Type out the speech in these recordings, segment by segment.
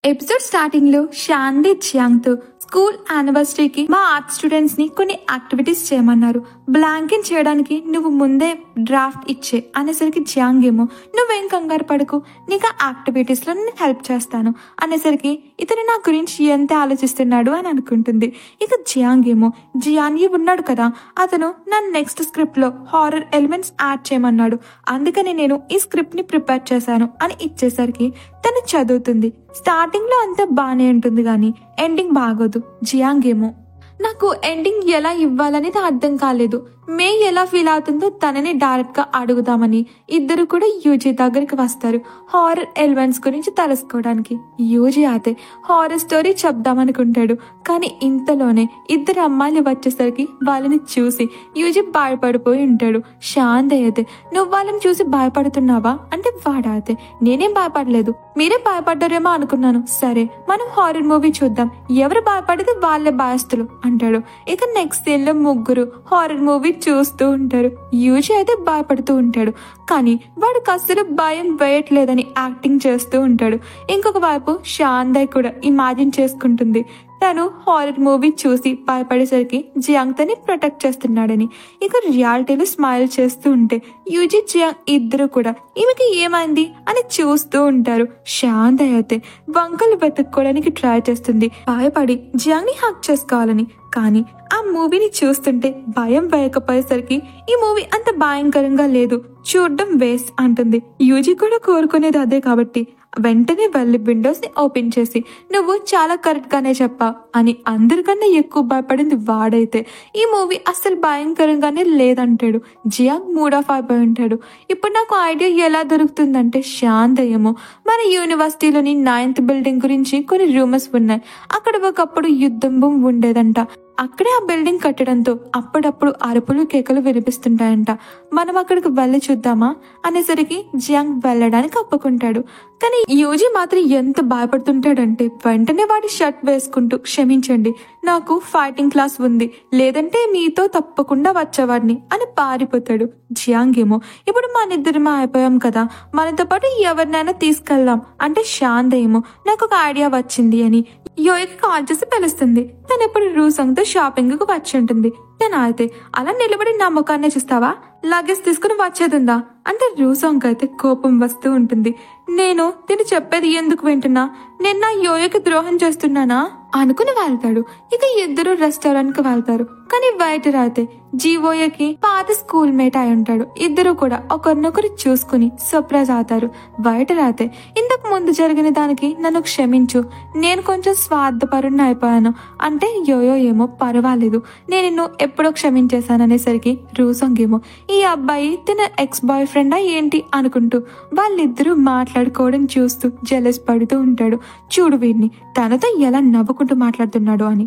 Episode starting లో శాంతి Jiang తో school యానివర్సరీకి మా ఆర్ట్ స్టూడెంట్స్ ని కొన్ని యాక్టివిటీస్ చేయమన్నారు. బ్లాంకింగ్ చేయడానికి నువ్వు ముందే డ్రాఫ్ట్ ఇచ్చే అనేసరికి జియాంగ్ ఏమో నువ్వేం కంగారు పడకు, నీకు ఆ యాక్టివిటీస్ లో నేను హెల్ప్ చేస్తాను అనేసరికి ఇతను నా గురించి ఎంత ఆలోచిస్తున్నాడు అని అనుకుంటుంది. ఇక జియాంగ్ ఏమో జియాన్యీ ఉన్నాడు కదా, అతను నా నెక్స్ట్ స్క్రిప్ట్ లో హారర్ ఎలిమెంట్స్ యాడ్ చేయమన్నాడు, అందుకని నేను ఈ స్క్రిప్ట్ ని ప్రిపేర్ చేశాను అని ఇచ్చేసరికి తను చదువుతుంది. స్టార్టింగ్ లో అంతా బానే ఉంటుంది గానీ ఎండింగ్ బాగోదు. జియాంగ్ ఏమో నాకు ఎండింగ్ ఎలా ఇవ్వాలనేది అర్థం కాలేదు, మే ఎలా ఫీల్ అవుతుందో తనని డైరెక్ట్ గా అడుగుదామని ఇద్దరు కూడా యూజీ దగ్గరికి వస్తారు హారర్ ఎలిమెంట్స్ గురించి తెలుసుకోవడానికి. యూజీ అయితే హారర్ స్టోరీ చెప్దామనుకుంటాడు, కానీ ఇంతలోనే ఇద్దరు అమ్మాయిలు వచ్చేసరికి వాళ్ళని చూసి యూజీ భయపడిపోయి ఉంటాడు. శాంతి అయితే నువ్వు వాళ్ళని చూసి భయపడుతున్నావా అంటే వాడైతే నేనేం భయపడలేదు, మీరే భయపడ్డారేమో అనుకున్నాను, సరే మనం హారర్ మూవీ చూద్దాం, ఎవరు భయపడితే వాళ్ళే భయస్తులు అంటాడు. ఇక నెక్స్ట్ సీన్ లో ముగ్గురు హారర్ మూవీ చూస్తూ ఉంటారు. యూజీ అయితే భయపడుతూ ఉంటాడు, కానీ వాడికి అస్సలు భయం వేయట్లేదని యాక్టింగ్ చేస్తూ ఉంటాడు. ఇంకొక వైపు శాంతి కూడా ఇమాజిన్ చేసుకుంటుంది తను హారర్ మూవీ చూసి భయపడేసరికి జియాంగ్ తని ప్రొటెక్ట్ చేస్తున్నాడని. ఇక రియాలిటీలో స్మైల్ చేస్తూ ఉంటే యూజీ జియాంగ్ ఇద్దరు కూడా ఈమెకి ఏమైంది అని చూస్తూ ఉంటారు. శాంతి అయితే వంకలు వెతుక్కోవడానికి ట్రై చేస్తుంది భయపడి జియాంగ్ ని హక్ చేసుకోవాలని, కానీ ఆ మూవీని చూస్తుంటే భయం వేయకపోయేసరికి ఈ మూవీ అంత భయంకరంగా లేదు, చూడడం వేస్ట్ అంటుంది. యూజీ కూడా కోరుకునేది అదే కాబట్టి వెంటనే వెళ్ళి విండోస్ ని ఓపెన్ చేసి నువ్వు చాలా కరెక్ట్ గానే చెప్పావు అని అందరికన్నా ఎక్కువ భయపడింది వాడైతే ఈ మూవీ అస్సలు భయంకరంగానే లేదంటాడు. జియాంగ్ మూడ్ ఆఫ్ అయిపోయి ఉంటాడు. ఇప్పుడు నాకు ఐడియా ఎలా దొరుకుతుందంటే శాంతి ఏమో మన యూనివర్సిటీలోని 9th బిల్డింగ్ గురించి కొన్ని రూమర్స్ ఉన్నాయి, అక్కడ ఒకప్పుడు యుద్ధం భూమి ఉండేదంట, అక్కడే ఆ బిల్డింగ్ కట్టడంతో అప్పుడప్పుడు అరుపులు కేకలు వినిపిస్తుంటాయంట, మనం అక్కడికి వెళ్ళి చూద్దామా అనేసరికి జియాంగ్ వెళ్ళడానికి ఒప్పుకుంటాడు. కానీ యూజీ మాత్రం ఎంత భయపడుతుంటాడంటే వెంటనే వాడి షర్ట్ వేసుకుంటూ క్షమించండి నాకు ఫైటింగ్ క్లాస్ ఉంది, లేదంటే మీతో తప్పకుండా వచ్చేవాడిని అని పారిపోతాడు. జియాంగ్ ఏమో ఇప్పుడు మనిద్దరమే అయిపోయాం కదా, మనతో పాటు ఎవరినైనా తీసుకెళ్దాం అంటే శాంతి ఏమో నాకు ఒక ఐడియా వచ్చింది అని యోయకి కాల్ చేసి పిలుస్తుంది. తను ఎప్పుడు రూసంగ్ తో షాపింగ్ కు వచ్చి ఉంటుంది. తను అయితే అలా నిలబడి నా ముఖాన్ని చూస్తావా, లగేజ్ తీసుకుని వచ్చేదిందా అంటే రూసంగ్ అయితే కోపం వస్తూ ఉంటుంది. నేను తిని చెప్పేది ఎందుకు వింటున్నా, నేను నా యోయకి ద్రోహం చేస్తున్నానా అనుకుని వెళ్తాడు. ఇక ఇద్దరు రెస్టారెంట్ కి వెళ్తారు, కానీ వెయిటర్ అయితే జీవోయకి పాత స్కూల్ మేట్ అయి ఉంటాడు. ఇద్దరు కూడా ఒకరినొకరు చూసుకుని సర్ప్రైజ్ అవుతారు. వెయిటర్ అయితే ఇంతకు ముందు జరిగిన దానికి నన్ను క్షమించు, నేను కొంచెం స్వార్థపరుణ్ణి అయిపోయాను అంటే యోయో ఏమో పర్వాలేదు నేను నిన్ను ఎప్పుడో క్షమించేశాను అనేసరికి రూసంగ్ ఏమో ఈ అబ్బాయి తన ఎక్స్ బాయ్ ఫ్రెండా ఏంటి అనుకుంటూ వాళ్ళిద్దరూ మాట్లాడుకోవడం చూస్తూ జెలస్ పడుతూ ఉంటాడు. చూడు వీడిని తనతో ఎలా నవ్వుకుంటూ మాట్లాడుతున్నాడు అని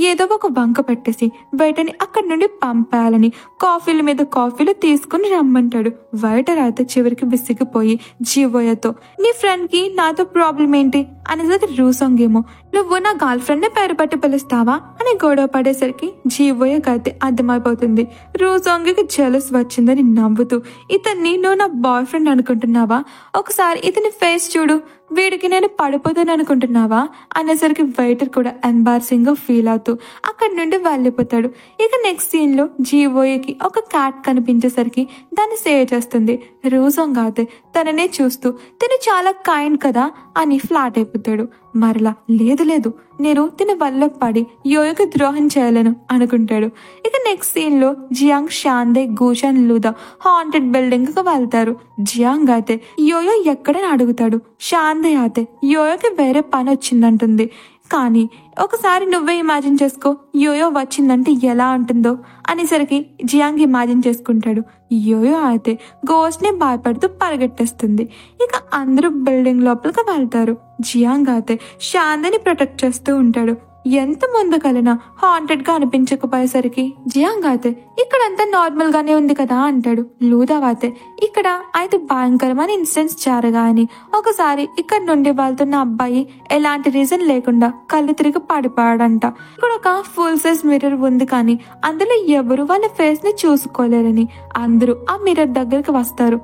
ఏదో ఒక వంక పెట్టేసి బయటని అక్కడి నుండి పంపాలని కాఫీల మీద కాఫీలు తీసుకుని రమ్మంటాడు. వెయిటర్ అయితే చివరికి విసిగిపోయి జీవోయతో నీ ఫ్రెండ్ కి నాతో ప్రాబ్లం ఏంటి అనేసరికి రూసంగ్ ఏమో నువ్వు నా గర్ల్ ఫ్రెండ్ ని పేరు పట్టి పిలుస్తావా అని గొడవ పడేసరికి జీవోయకి అయితే అర్థమైపోతుంది. రూసంగ్ కి జెలస్ వచ్చిందని నవ్వుతూ ఇతన్ని నువ్వు నా బాయ్ ఫ్రెండ్ అనుకుంటున్నావా, ఒకసారి ఇతని ఫేస్ చూడు, వీడికి నేను పడిపోతాను అనుకుంటున్నావా అనేసరికి వెయిటర్ కూడా ఎంబారసింగ్ గా ఫీల్ అవుతూ అక్కడి నుండి వెళ్ళిపోతాడు. ఇక నెక్స్ట్ సీన్ లో జీవోయకి ఒక క్యాట్ కనిపించేసరికి దాన్ని సేవ్ చేస్తుంది. రూసంగ్ అయితే తననే చూస్తూ తిను చాలా కైండ్ కదా అని ఫ్లాట్ అయిపోతాడు. మరలా లేదు లేదు నేను తిని వల్ల పడి యోయోకి ద్రోహం చేయలేను అనుకుంటాడు. ఇక నెక్స్ట్ సీన్ లో జియాంగ్ శాంతి గూషన్ లూదా హాంటెడ్ బిల్డింగ్ కు వెళ్తారు. జియాంగ్ అయితే యోయో ఎక్కడని అడుగుతాడు. శాంతి అయితే యోయోకి వేరే పని వచ్చిందంటుంది, కానీ ఒకసారి నువ్వే ఇమాజిన్ చేసుకో యోయో వచ్చిందంటే ఎలా ఉంటుందో అనేసరికి జియాంగ్ ఇమాజిన్ చేసుకుంటాడు. యోయో అయితే గోస్ట్ ని భయపడుతూ పరిగెట్టేస్తుంది. ఇక అందరూ బిల్డింగ్ లోపలికి వెళ్తారు. జియాంగ్ అయితే శాంతిని ప్రొటెక్ట్ చేస్తూ ఉంటాడు. ఎంత ముందుకెళ్ళినా హాంటెడ్ గా అనిపించకపోయేసరికి జియాంగ్ అయితే ఇక్కడంతా నార్మల్ గానే ఉంది కదా అంటాడు. లూదా అయితే ఇక్కడ అయితే భయంకరమైన ఇన్సిడెంట్స్ జరగాయని, ఒకసారి ఇక్కడ నుండి వెళ్తున్న అబ్బాయి ఎలాంటి రీజన్ లేకుండా కళ్ళు తిరిగి పడిపోయాడంట, ఇక్కడ ఒక ఫుల్ సైజ్ మిర్రర్ ఉంది కానీ అందులో ఎవరు వాళ్ళ ఫేస్ ని చూసుకోలేరని అందరూ ఆ మిర్రర్ దగ్గరికి వస్తారు.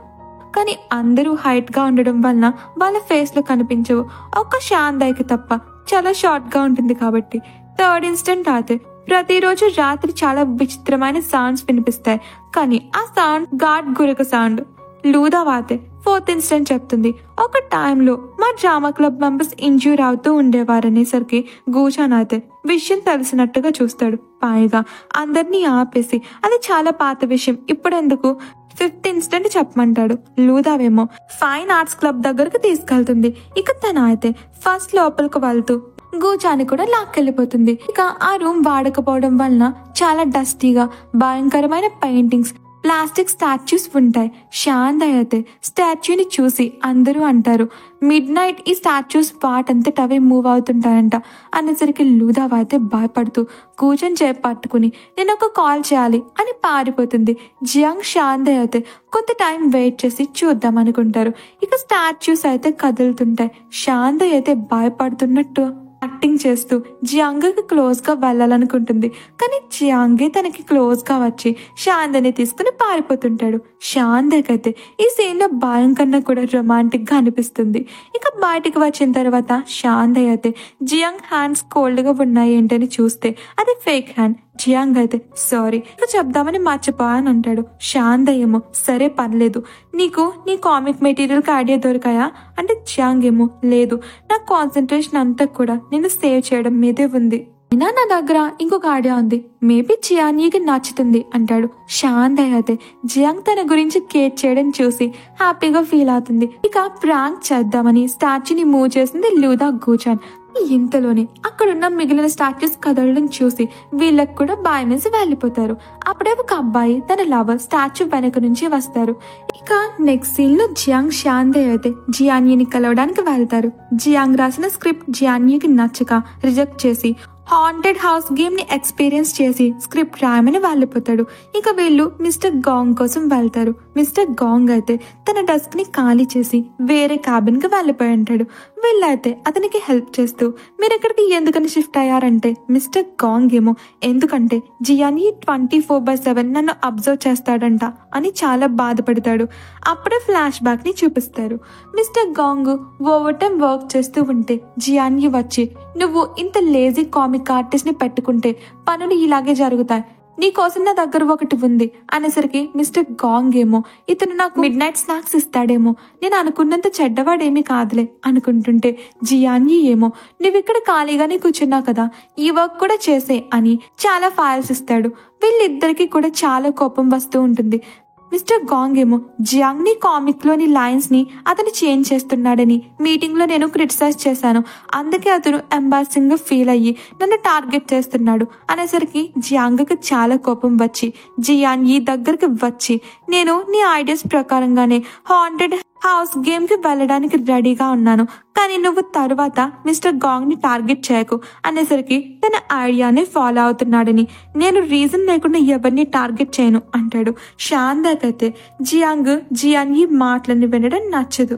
కానీ అందరూ హైట్ గా ఉండడం వలన వాళ్ళ ఫేస్ లో కనిపించవు. ఒక్క శాంతకి తప్ప చాలా షార్ట్ గా ఉంటుంది కాబట్టి. థర్డ్ ఇన్సిడెంట్ అయితే ప్రతిరోజు రాత్రి చాలా విచిత్రమైన సౌండ్స్ వినిపిస్తాయి, కానీ ఆ సౌండ్ గాడ్ గురక సౌండ్. లూదావాతే ఫోర్త్ ఇన్సిడెంట్ చెప్తుంది. ఒక టైంలో మా డ్రామా క్లబ్ మెంబర్స్ ఇంజ్యూర్ అవుతూ ఉండేవారనేసరికి గూచాన్ అయితే విషయం తెలిసినట్టుగా చూస్తాడు. పైగా అందరినీ ఆపేసి అది చాలా పాత విషయం ఇప్పుడెందుకు, ఫిఫ్త్ ఇన్సిడెంట్ చెప్పమంటాడు. లూదావేమో ఫైన్ ఆర్ట్స్ క్లబ్ దగ్గరకు తీసుకెళ్తుంది. ఇక తన అయితే ఫస్ట్ లోపలికి వెళ్తూ గూచాని కూడా లాక్కెళ్ళిపోతుంది. ఇక ఆ రూమ్ వాడకపోవడం వలన చాలా డస్టీగా భయంకరమైన పెయింటింగ్స్, ప్లాస్టిక్ స్టాచ్యూస్ ఉంటాయి. శాంత అయితే స్టాచ్యూని చూసి అందరూ అంటారు మిడ్ నైట్ ఈ స్టాచ్యూస్ వాటంతట అవే మూవ్ అవుతుంటాయంట అనేసరికి లూదావా అయితే భయపడుతూ కూర్చొని పట్టుకుని నేను ఒక కాల్ చేయాలి అని పారిపోతుంది. జియాంగ్ శాంత అయితే కొంత టైం వెయిట్ చేసి చూద్దాం అనుకుంటారు. ఇక స్టాచ్యూస్ అయితే కదులుతుంటాయి. శాంత అయితే భయపడుతున్నట్టు యాక్టింగ్ చేస్తూ జియాంగ్కి క్లోజ్ గా వెళ్ళాలనుకుంటుంది, కానీ జియాంగే తనకి క్లోజ్ గా వచ్చి శాంతని తీసుకుని పారిపోతుంటాడు. శాంతకైతే ఈ సీన్ లో భయం కన్నా కూడా రొమాంటిక్ గా అనిపిస్తుంది. ఇక బయటికి వచ్చిన తర్వాత శాంత అయితే జియాంగ్ హ్యాండ్స్ కోల్డ్ గా ఉన్నాయి ఏంటని చూస్తే అది ఫేక్ హ్యాండ్. జియాంగ్ అయితే సారీ చెప్దామని మర్చిపోయాను అంటాడు. శాంత ఏమో సరే పర్లేదు, నీకు నీ కామిక్ మెటీరియల్ కి ఐడియా దొరికాయా అంటే జియాంగ్ ఏమో లేదు, నా కాన్సన్ట్రేషన్ అంతా కూడా నేను సేవ్ చేయడం మీదే ఉంది, అయినా నా దగ్గర ఇంకొక ఐడియా ఉంది, మేబీ జియానీకి నచ్చుతుంది అంటాడు. శాంత అయితే జియాంగ్ తన గురించి కేర్ చేయడం చూసి హ్యాపీగా ఫీల్ అవుతుంది. ఇక ప్రాంక్ చేద్దామని స్టాచ్యూని మూవ్ చేసింది లూదా గూచాన్. ఇంతలోనే అక్కడున్న మిగిలిన స్టాచ్యూస్ కదలడం చూసి వీళ్ళకి కూడా భయమేసి వెళ్ళిపోతారు. అప్పుడే ఒక అబ్బాయి తన లవర్ స్టాచ్యూ వెనక నుంచి వస్తారు. ఇక నెక్స్ట్ సీన్ లో జియాంగ్ శాంతే అయితే జియానీని కలవడానికి వెళ్తారు. జియాంగ్ రాసిన స్క్రిప్ట్ జియానీకి నచ్చక రిజెక్ట్ చేసి హాంటెడ్ హౌస్ గేమ్ ని ఎక్స్పీరియన్స్ చేసి స్క్రిప్ట్ రాయమని వెళ్ళిపోతాడు. ఇక వీళ్ళు మిస్టర్ గాంగ్ కోసం వెళ్తారు. మిస్టర్ గాంగ్ అయితే తన డెస్క్ ని ఖాళీ చేసి వేరే క్యాబిన్ కి వెళ్ళిపోయి ఉంటాడు. వీళ్ళైతే అతనికి హెల్ప్ చేస్తూ మీరు ఇక్కడికి ఎందుకని షిఫ్ట్ అయ్యారంటే మిస్టర్ గాంగ్ ఏమో ఎందుకంటే జియానీ 24/7 నన్ను అబ్జర్వ్ చేస్తాడంట అని చాలా బాధపడతాడు. అప్పుడే ఫ్లాష్ బ్యాక్ ని చూపిస్తారు. Mister Gong overtime work చేస్తూ ఉంటే జియానీ వచ్చి నువ్వు ఇంత లేజీ కామిక్ ఆర్టిస్ట్ ని పెట్టుకుంటే పనులు ఇలాగే జరుగుతాయి, నీకోసం నా దగ్గర ఒకటి ఉంది అనేసరికి మిస్టర్ గాంగ్ ఏమో ఇతను నాకు మిడ్ నైట్ స్నాక్స్ ఇస్తాడేమో, నేను అనుకున్నంత చెడ్డవాడేమీ కాదులే అనుకుంటుంటే జియానీ ఏమో నువ్విక్కడ ఖాళీగానే కూర్చున్నావు కదా ఈ వర్క్ కూడా చేసే అని చాలా ఫైల్స్ ఇస్తాడు. వీళ్ళిద్దరికి కూడా చాలా కోపం వస్తూ ఉంటుంది. మిస్టర్ గాంగ్ ఏమో జియాంగ్ ని కామిక్ లోని లైన్స్ ని అతను చేంజ్ చేస్తున్నాడని మీటింగ్ లో నేను క్రిటిసైజ్ చేశాను, అందుకే అతను ఎంబారసింగ్ గా ఫీల్ అయ్యి నన్ను టార్గెట్ చేస్తున్నాడు అనేసరికి జియాంగ్ కి చాలా కోపం వచ్చి జియాన్ ఈ దగ్గరికి వచ్చి నేను నీ ఐడియాస్ ప్రకారంగానే హాంటెడ్ హౌస్ గేమ్ కి వెళ్ళడానికి రెడీగా ఉన్నాను, కానీ నువ్వు తరువాత మిస్టర్ గాంగ్ ని టార్గెట్ చేయకు అనేసరికి తన ఐడియాని ఫాలో అవుతున్నాడని నేను రీజన్ లేకుండా ఎవరిని టార్గెట్ చేయను అంటాడు. శాంతకైతే జియాంగ్ ఈ మాటలని వినడం నచ్చదు.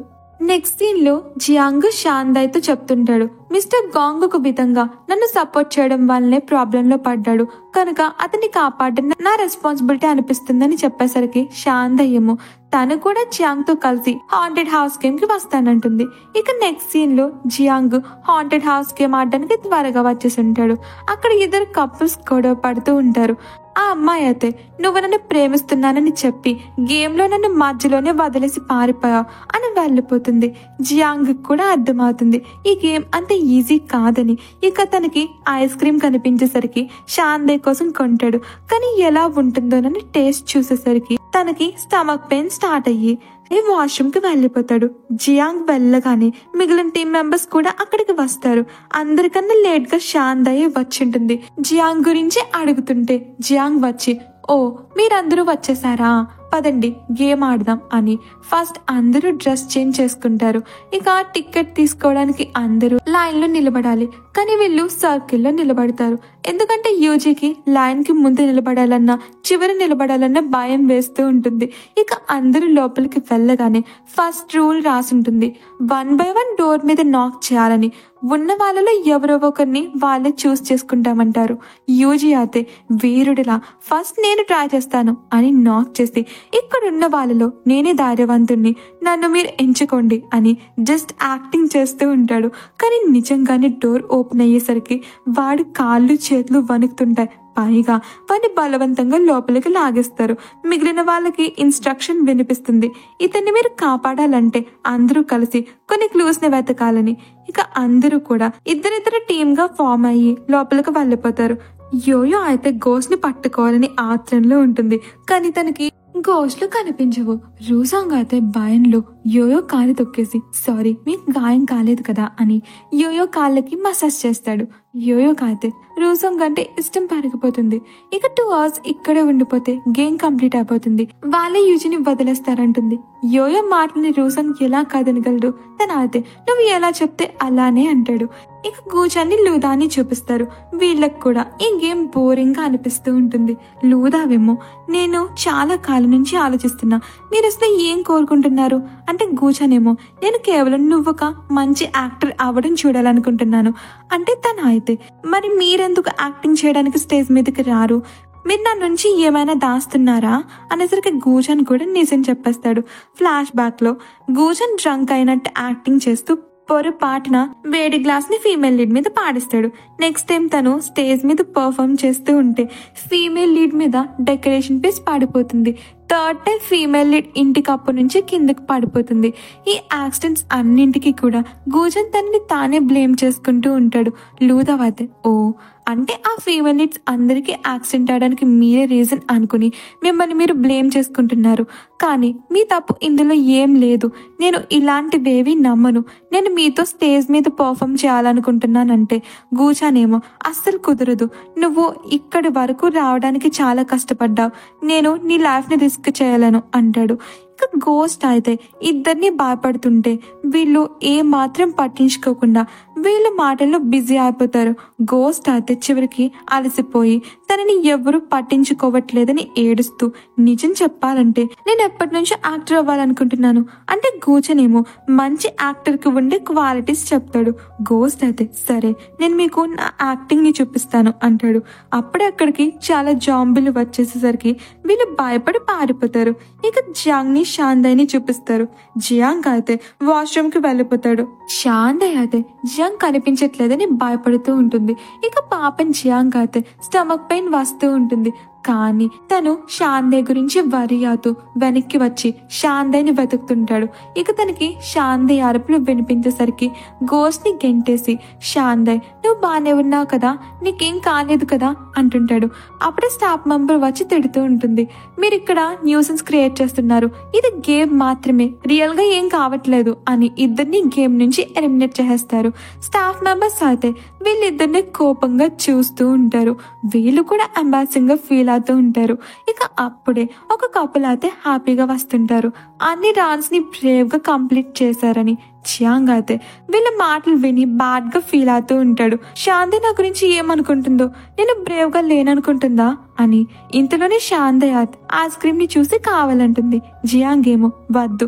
నెక్స్ట్ సీన్ లో జియాంగ్ శాంతైతో చెప్తుంటాడు మిస్టర్ గాంగ్ ఒక విధంగా నన్ను సపోర్ట్ చేయడం వల్లనే ప్రాబ్లం లో పడ్డాడు కనుక అతన్ని కాపాడడం నా రెస్పాన్సిబిలిటీ అనిపిస్తుందని చెప్పేసరికి శాంత ఏమో తను కూడా జియాంగ్ తో కలిసి హాంటెడ్ హౌస్ గేమ్ కి వస్తానంటుంది. ఇక నెక్స్ట్ సీన్ లో జియాంగ్ హాంటెడ్ హౌస్ గేమ్ ఆడడానికి త్వరగా వచ్చేసి ఉంటాడు. అక్కడ ఇద్దరు కపుల్స్ గొడవ పడుతూ ఉంటారు. ఆ అమ్మాయి అయితే నువ్వు నన్ను ప్రేమిస్తున్నానని చెప్పి గేమ్ లో నన్ను మధ్యలోనే వదిలేసి పారిపోయావు అని వెళ్ళిపోతుంది. జియాంగ్ కూడా అర్థమవుతుంది ఈ గేమ్ అంత ఈజీ కాదని. ఇక తనకి ఐస్ క్రీమ్ కనిపించేసరికి శాంతే కోసం కొంటాడు, కానీ ఎలా ఉంటుందోనని టేస్ట్ చూసేసరికి తనకి స్టమక్ పెయిన్ స్టార్ట్ అయ్యి వాష్రూమ్ కి వెళ్ళిపోతాడు. జియాంగ్ వెళ్ళగానే మిగిలిన టీం మెంబర్స్ కూడా అక్కడికి వస్తారు. అందరికన్నా లేట్ గా శాంతయ్య వచ్చింటుంది. జియాంగ్ గురించి అడుగుతుంటే జియాంగ్ వచ్చి ఓ మీరందరూ వచ్చేసారా, పదండి గేమ్ ఆడదాం అని ఫస్ట్ అందరూ డ్రెస్ చేంజ్ చేసుకుంటారు. ఇక టికెట్ తీసుకోవడానికి అందరూ లైన్ లో నిలబడాలి, కానీ వీళ్ళు సర్కిల్లో నిలబడతారు. ఎందుకంటే యూజీకి లైన్ కి ముందు నిలబడాలన్నా చివరి నిలబడాలన్నా భయం వేస్తూ ఉంటుంది. ఇక అందరూ లోపలికి వెళ్ళగానే ఫస్ట్ రూల్ రాసుంటుంది, 1 by 1 డోర్ మీద నాక్ చేయాలని. ఉన్న వాళ్ళలో ఎవరో ఒకరిని వాళ్ళే చూస్ చేసుకుంటామంటారు. యూజీ అయితే వీరుడిలా ఫస్ట్ నేను ట్రై చేస్తాను అని నాక్ చేసి, ఇక్కడున్న వాళ్ళలో నేనే ధైర్యవంతుణ్ణి, నన్ను మీరు ఎంచుకోండి అని జస్ట్ యాక్టింగ్ చేస్తూ ఉంటాడు. కానీ నిజంగానే డోర్ ఓపెన్ అయ్యేసరికి వాడి కాళ్ళు చేతులు వణుకుతుంటాయి. పైగా వాడిని బలవంతంగా లోపలికి లాగేస్తారు. మిగిలిన వాళ్ళకి ఇన్స్ట్రక్షన్ వినిపిస్తుంది, ఇతన్ని మీరు కాపాడాలంటే అందరూ కలిసి కొన్ని క్లూస్ ని వెతకాలని. ఇక అందరూ కూడా ఇద్దరిద్దరు టీమ్ గా ఫామ్ అయ్యి లోపలికి వెళ్ళిపోతారు. యోయో అయితే గోస్ట్ ని పట్టుకోవాలని ఆత్రంలో ఉంటుంది, కానీ తనకి గోస్ట్లు కనిపించవు. రూసాంగ్ అయితే భయంలో యోయో కాలు తొక్కేసి, సారీ మీకు గాయం కాలేదు కదా అని యోయో కాళ్ళకి మసాజ్ చేస్తాడు. యోయోకి అయితే రూసాంగ్ అంటే ఇష్టం పెరిగిపోతుంది. ఇక 2 hours ఇక్కడే ఉండిపోతే గేమ్ కంప్లీట్ అయిపోతుంది. వాళ్ళే యూజీని వదిలేస్తారంటుంది. యోయో మాటని రూసాంగ్ ఎలా కాదనగలడు. తన అయితే నువ్వు ఎలా చెప్తే అలానే అంటాడు. ఇక గూచాన్ని లూదాని చూపిస్తారు. వీళ్ళకి కూడా ఈ గేమ్ బోరింగ్ గా అనిపిస్తూ ఉంటుంది. లూదావేమో, నేను చాలా కాలం నుంచి ఆలోచిస్తున్నా, మీరు అసలు ఏం కోరుకుంటున్నారు అంటే గూచానేమో, నేను కేవలం నువ్వొక మంచి యాక్టర్ అవ్వడం చూడాలనుకుంటున్నాను అంటే. తన అయితే మరి మీరెందుకు యాక్టింగ్ చేయడానికి స్టేజ్ మీదకి రారు, మీరు నా నుంచి ఏమైనా దాస్తున్నారా అనేసరికి గూజన్ కూడా నిజం చెప్పేస్తాడు. ఫ్లాష్ బ్యాక్ లో గూజన్ డ్రంక్ అయినట్టు యాక్టింగ్ చేస్తూ పొరపాటున వేడి గ్లాస్ ని ఫీమేల్ లీడ్ మీద పాడిస్తాడు. నెక్స్ట్ టైం తను స్టేజ్ మీద పర్ఫార్మ్ చేస్తూ ఉంటే ఫీమేల్ లీడ్ మీద డెకరేషన్ పీస్ పడిపోతుంది. థర్డ్ టైం ఫీమేల్ లీడ్ ఇంటి కప్పు నుంచి కిందకి పడిపోతుంది. ఈ యాక్సిడెంట్స్ అన్నింటికి కూడా గూజన్ తనని తానే బ్లేమ్ చేసుకుంటూ ఉంటాడు. లూదావైతే ఓ అంటే ఆ ఫీమేల్ లీడ్స్ అందరికీ యాక్సిడెంట్ అవడానికి మీరే రీజన్ అనుకుని మిమ్మల్ని మీరు బ్లేమ్ చేసుకుంటున్నారు, కానీ మీ తప్పు ఇందులో ఏం లేదు, నేను ఇలాంటివేవి నమ్మను, నేను మీతో స్టేజ్ మీద పర్ఫార్మ్ చేయాలనుకుంటున్నానంటే గూచానేమో అస్సలు కుదరదు, నువ్వు ఇక్కడి వరకు రావడానికి చాలా కష్టపడ్డావు, నేను నీ లైఫ్ ని రిస్క్ చేయలేను అంటాడు. ఇక గోస్ట్ అయితే ఇద్దరిని భయపడుతుంటే వీళ్ళు ఏ మాత్రం పట్టించుకోకుండా వీళ్ళ మాటల్లో బిజీ అయిపోతారు. గోస్ట్ అయితే చివరికి అలసిపోయి తనని ఎవరు పట్టించుకోవట్లేదని ఏడుస్తూ, నిజం చెప్పాలంటే నేను ఎప్పటి నుంచో యాక్టర్ అవ్వాలనుకుంటున్నాను అంటే గూచనేమో మంచి యాక్టర్ కి ఉండే క్వాలిటీస్ చెప్తాడు. గోస్ట్ అయితే సరే నేను మీకు నా యాక్టింగ్ ని చూపిస్తాను అంటాడు. అప్పుడే అక్కడికి చాలా జాంబీలు వచ్చేసేసరికి వీళ్ళు భయపడి పారిపోతారు. ఇక జియాంగ్ ని షాందయ్ని చూపిస్తారు. జియాంగ్ అయితే వాష్రూమ్ కి వెళ్ళిపోతాడు. షాందయ్ అయితే జియాంగ్ కనిపించట్లేదని భయపడుతూ ఉంటుంది. ఇక పాపం జియాంగ్ అయితే స్టమక్ పెయిన్ వస్తూ ఉంటుంది. కానీ తను షాందయ్ గురించి వరి అవుతూ వెనక్కి వచ్చి షాందయ్ని వెతుకుతుంటాడు. ఇక తనకి షాందయ్ అరుపులు వినిపించేసరికి గోస్ట్ ని గెంటేసి, షాందయ్ నువ్వు బానే ఉన్నావు కదా, నీకేం కాలేదు కదా అంటుంటాడు. అప్పుడే స్టాఫ్ మెంబర్ వచ్చి తిడుతూ ఉంటుంది, మీరు ఇక్కడ న్యూసెన్స్ క్రియేట్ చేస్తున్నారు, ఇది గేమ్ మాత్రమే, రియల్ గా ఏం కావట్లేదు అని ఇద్దరిని గేమ్ నుంచి ఎలిమినేట్ చేసేస్తారు. స్టాఫ్ మెంబర్స్ అయితే వీళ్ళిద్దరిని కోపంగా చూస్తూ ఉంటారు. వీళ్ళు కూడా ఎంబారసింగ్ గా ఫీల్ అవుతూ ఉంటారు. ఇక అప్పుడే ఒక కపుల్ అయితే హ్యాపీగా వస్తుంటారు. అన్ని రౌండ్స్ ని బ్రేవ్ గా కంప్లీట్ చేశారని. జియాంగ్ అయితే వీళ్ళ మాటలు విని బ్యాడ్ గా ఫీల్ అవుతూ ఉంటాడు. శాంతి నా గురించి ఏమనుకుంటుందో, నేను బ్రేవ్ గా లేననుకుంటుందా అని. ఇంతలోనే శాంతి ఐస్ క్రీమ్ ని చూసి కావాలంటుంది. జియాంగ్ ఏమో వద్దు,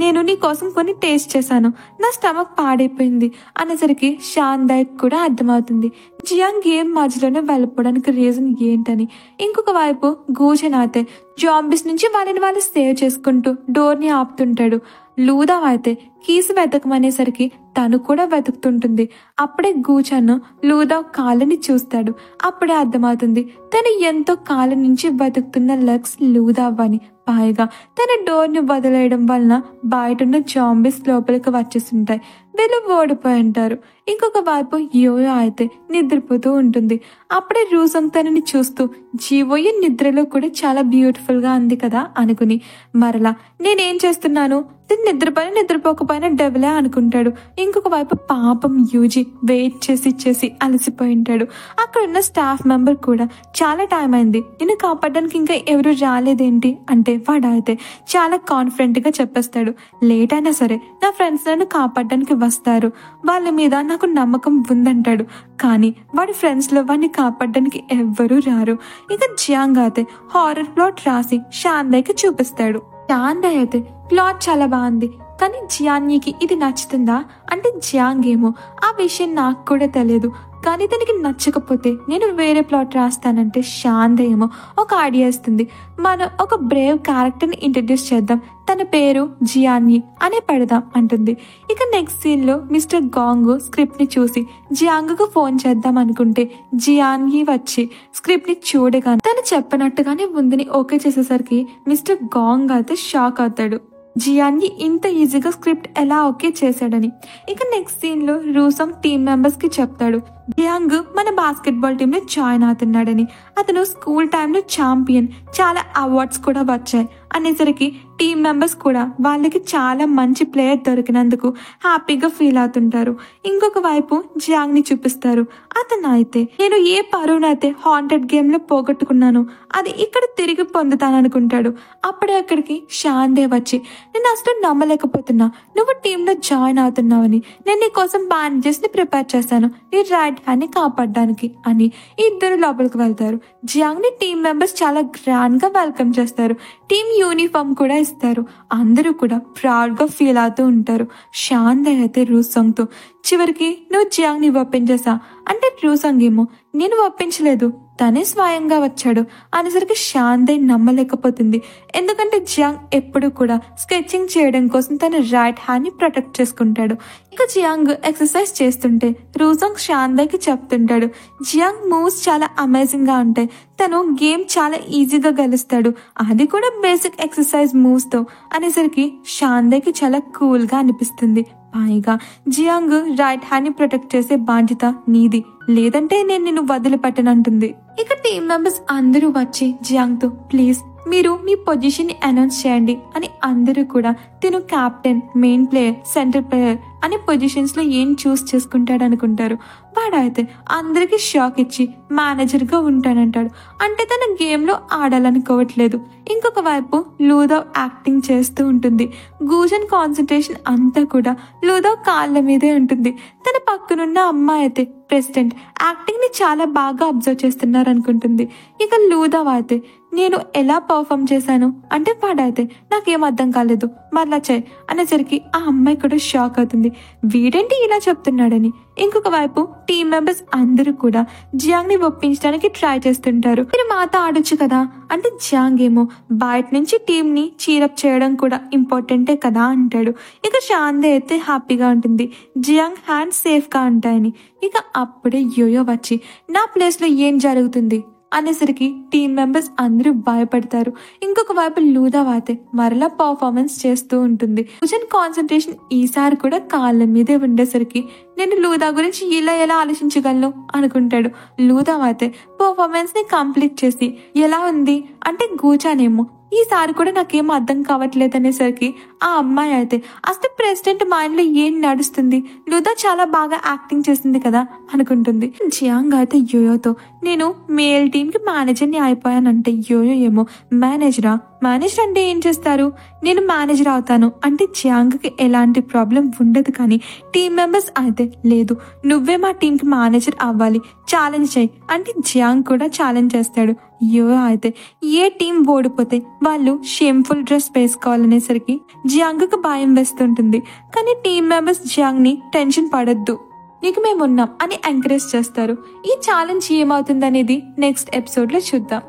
నేను నీ కోసం కొన్ని టేస్ట్ చేశాను, నా స్టమక్ పాడైపోయింది అనేసరికి షాందయ్ కూడా అర్థమవుతుంది జియాంగ్ గేమ్ మధ్యలోనే వెళ్ళిపోవడానికి రీజన్ ఏంటని. ఇంకొక వైపు గూజన్ అయితే జాంబీస్ నుంచి వాళ్ళని వాళ్ళు సేవ్ చేసుకుంటూ డోర్ ని ఆపుతుంటాడు. లూదా అయితే కీసు వెతకమనేసరికి తను కూడా వెతుకుతుంటుంది. అప్పుడే గూచన్ లూదా కాళ్ళని చూస్తాడు. అప్పుడే అర్థమవుతుంది తను ఎంతో కాలం నుంచి వెతుకుతున్న లక్స్ లూదా అని. పైగా తన డోర్ ని వదిలేయడం వలన బయటున్న జాంబీస్ లోపలికి వచ్చేస్తుంటాయి. వీళ్ళు ఓడిపోయి ఉంటారు. ఇంకొక వైపు యోయో అయితే నిద్రపోతూ ఉంటుంది. అప్పుడే రూసంగ్ తనని చూస్తూ జీవోయే నిద్రలో కూడా చాలా బ్యూటిఫుల్ గా ఉంది కదా అనుకుని మరలా నేనేం చేస్తున్నాను, నిద్రపోకపోయినా డెవలే అనుకుంటాడు. ఇంకొక వైపు పాపం యూజీ వెయిట్ చేసి అలసిపోయి ఉంటాడు. అక్కడ ఉన్న స్టాఫ్ మెంబర్ కూడా చాలా టైం అయింది, నిన్ను కాపాడడానికి ఇంకా ఎవరు రాలేదేంటి అంటే వాడైతే చాలా కాన్ఫిడెంట్ గా చెప్పేస్తాడు, లేట్ అయినా సరే నా ఫ్రెండ్స్ నన్ను కాపాడడానికి వస్తారు, వాళ్ళ మీద నాకు నమ్మకం ఉందంటాడు. కానీ వాడి ఫ్రెండ్స్ లో వాడిని కాపాడడానికి ఎవ్వరూ రారు. ఇక జియాంగ్ అయితే హారర్ ప్లాట్ రాసి షాందాయ్కి చూపిస్తాడు. షాందాయ్ అయితే ప్లాట్ చాలా బాగుంది, కానీ జియాన్యీకి ఇది నచ్చుతుందా అంటే జియాంగ్ ఏమో ఆ విషయం నాకు కూడా తెలియదు, కానీ తనకి నచ్చకపోతే నేను వేరే ప్లాట్ రాస్తానంటే షాందాయ్ ఏమో ఒక ఐడియా ఇస్తుంది. మనం ఒక బ్రేవ్ క్యారెక్టర్ని ఇంట్రడ్యూస్ చేద్దాం, తన పేరు జియాన్యీ అనే పెడదాం అంటుంది. ఇక నెక్స్ట్ సీన్ లో మిస్టర్ గాంగ్ స్క్రిప్ట్ ని చూసి జియాంగ్ కు ఫోన్ చేద్దాం అనుకుంటే జియాన్యీ వచ్చి స్క్రిప్ట్ ని చూడగానే తను చెప్పినట్టుగానే ఉందని ఓకే చేసేసరికి మిస్టర్ గాంగ్ అయితే షాక్ అవుతాడు. జియాన్యీ ఇంత ఈజీగా స్క్రిప్ట్ ఎలా ఓకే చేశాడని. ఇక నెక్స్ట్ సీన్ లో రూసంగ్ టీమ్ మెంబర్స్ కి చెప్తాడు జియాంగ్ మన బాస్కెట్బాల్ టీమ్ లో జాయిన్ అవుతున్నాడని. అతను స్కూల్ టైంలో ఛాంపియన్, చాలా అవార్డ్స్ కూడా వచ్చాయి అనేసరికి టీమ్ మెంబర్స్ కూడా వాళ్ళకి చాలా మంచి ప్లేయర్ దొరికినందుకు హ్యాపీగా ఫీల్ అవుతుంటారు. ఇంకొక వైపు జియాంగ్ ని చూపిస్తారు. అతను అయితే నేను ఏ పరువునైతే హాంటెడ్ గేమ్ లో పోగొట్టుకున్నాను అది ఇక్కడ తిరిగి పొందుతాను అనుకుంటాడు. అప్పుడే అక్కడికి షాందే వచ్చి నేను అసలు నమ్మలేకపోతున్నా నువ్వు టీమ్ లో జాయిన్ అవుతున్నావని, నేను నీ కోసం బ్యాండేజెస్ ని ప్రిపేర్ చేశాను నీ రైట్ హ్యాండ్ ని కాపాడడానికి అని. ఇద్దరు లోపలికి వెళ్తారు. జియాంగ్ ని టీమ్ మెంబర్స్ చాలా గ్రాండ్ గా వెల్కమ్ చేస్తారు. టీమ్ యూనిఫామ్ కూడా ఇస్తారు. అందరూ కూడా ప్రౌడ్ గా ఫీల్ అవుతూ ఉంటారు. షాందాయ్ అయితే రూసంగ్ తో చివరికి నువ్వు జియాంగ్ ని ఒప్పించేసా అంటే రూసంగ్ ఏమో నేను ఒప్పించలేదు, తనే స్వయంగా వచ్చాడు అనేసరికి షాందాయ్ నమ్మలేకపోతుంది. ఎందుకంటే జియాంగ్ ఎప్పుడు కూడా స్కెచింగ్ చేయడం కోసం తన రైట్ హ్యాండ్ ని ప్రొటెక్ట్ చేసుకుంటాడు. ఇక జియాంగ్ ఎక్సర్సైజ్ చేస్తుంటే రూసంగ్ షాందాయ్కి చెప్తుంటాడు జియాంగ్ మూవ్స్ చాలా అమేజింగ్ గా ఉంటాయి, తను గేమ్ చాలా ఈజీగా గెలుస్తాడు, అది కూడా బేసిక్ ఎక్సర్సైజ్ మూవ్స్ తో అనేసరికి షాందాయ్కి చాలా కూల్ గా అనిపిస్తుంది. పైగా జియాంగ్ రైట్ హ్యాండ్ ని ప్రొటెక్ట్ చేసే బాధ్యత నీది, లేదంటే నేను నిన్ను వదిలిపెట్టనంటుంది. ఇక టీమ్ మెంబర్స్ అందరూ వచ్చి జియాంగ్ తో ప్లీజ్ మీరు మీ పొజిషన్ ని అనౌన్స్ చేయండి అని అందరూ కూడా తిను captain, main player, centre player అనే పొజిషన్స్ లో ఏం చూస్ చేసుకుంటాడు అనుకుంటారు. వాడైతే అందరికి షాక్ ఇచ్చి మేనేజర్ గా ఉంటానంటాడు. అంటే తన గేమ్ లో ఆడాలనుకోవట్లేదు. ఇంకొక వైపు లూదావ్ యాక్టింగ్ చేస్తూ ఉంటుంది. గూజన్ కాన్సన్ట్రేషన్ అంతా కూడా లూదావ్ కాళ్ళ మీదే ఉంటుంది. తన పక్కనున్న అమ్మాయి అయితే ప్రెసిడెంట్ యాక్టింగ్ ని చాలా బాగా అబ్జర్వ్ చేస్తున్నారు అనుకుంటుంది. ఇక లూదావ్ అయితే నేను ఎలా పర్ఫామ్ చేశాను అంటే వాడైతే నాకేం అర్థం కాలేదు మరలా చేయి అనేసరికి ఆ అమ్మాయి కూడా షాక్ అవుతుంది, వీడేంటి ఇలా చెప్తున్నాడని. ఇంకొక వైపు టీమ్ మెంబర్స్ అందరూ కూడా జియాంగ్ ని ఒప్పించడానికి ట్రై చేస్తుంటారు. మీరు మాతో ఆడొచ్చు కదా అంటే జియాంగ్ ఏమో బయట నుంచి టీమ్ ని చీరప్ చేయడం కూడా ఇంపార్టెంటే కదా అంటాడు. ఇక షాందే అయితే హ్యాపీగా ఉంటుంది జియాంగ్ హ్యాండ్స్ సేఫ్ గా ఉంటాయని. ఇక అప్పుడే యోయో వచ్చి నా ప్లేస్ లో ఏం జరుగుతుంది అనేసరికి టీమ్ మెంబర్స్ అందరూ భయపడతారు. ఇంకొక వైపు లూదావ్ అయితే మరలా పర్ఫార్మెన్స్ చేస్తూ ఉంటుంది. భుజన్ కాన్సన్ట్రేషన్ ఈసారి కూడా కాళ్ళ మీదే ఉండేసరికి నేను లూదా గురించి ఎలా ఆలోచించగలను అనుకుంటాడు. లూదావ్ అయితే పర్ఫార్మెన్స్ ని కంప్లీట్ చేసి ఎలా ఉంది అంటే గూచానేమో ఈసారి కూడా నాకేం అర్థం కావట్లేదు అనేసరికి ఆ అమ్మాయి అయితే అసలు ప్రెసిడెంట్ మైండ్ లో ఏం నడుస్తుంది, లూదా చాలా బాగా యాక్టింగ్ చేసింది కదా అనుకుంటుంది. జియాంగ్ అయితే యోయోతో నేను మేల్ టీమ్ కి మేనేజర్ ని అయిపోయానంటే యోయో ఏమో మేనేజర్ అంటే ఏం చేస్తారు, నేను మేనేజర్ అవుతాను అంటే జియాంగ్ కి ఎలాంటి ప్రాబ్లం ఉండదు. కానీ టీమ్ మెంబర్స్ అయితే లేదు నువ్వే మా టీం కి మేనేజర్ అవ్వాలి, ఛాలెంజ్ చేయి అంటే జియాంగ్ కూడా ఛాలెంజ్ చేస్తాడు. యోయో అయితే ఏ టీం ఓడిపోతే వాళ్ళు షేమ్ఫుల్ డ్రెస్ వేసుకోవాలనేసరికి జియాంగ్ కి భయం వేస్తుంటుంది. కానీ టీమ్ మెంబర్స్ జియాంగ్ ని టెన్షన్ పడొద్దు నీకు మేమున్నాం అని ఎంకరేజ్ చేస్తారు. ఈ ఛాలెంజ్ ఏమవుతుంది అనేది నెక్స్ట్ ఎపిసోడ్ లో చూద్దాం.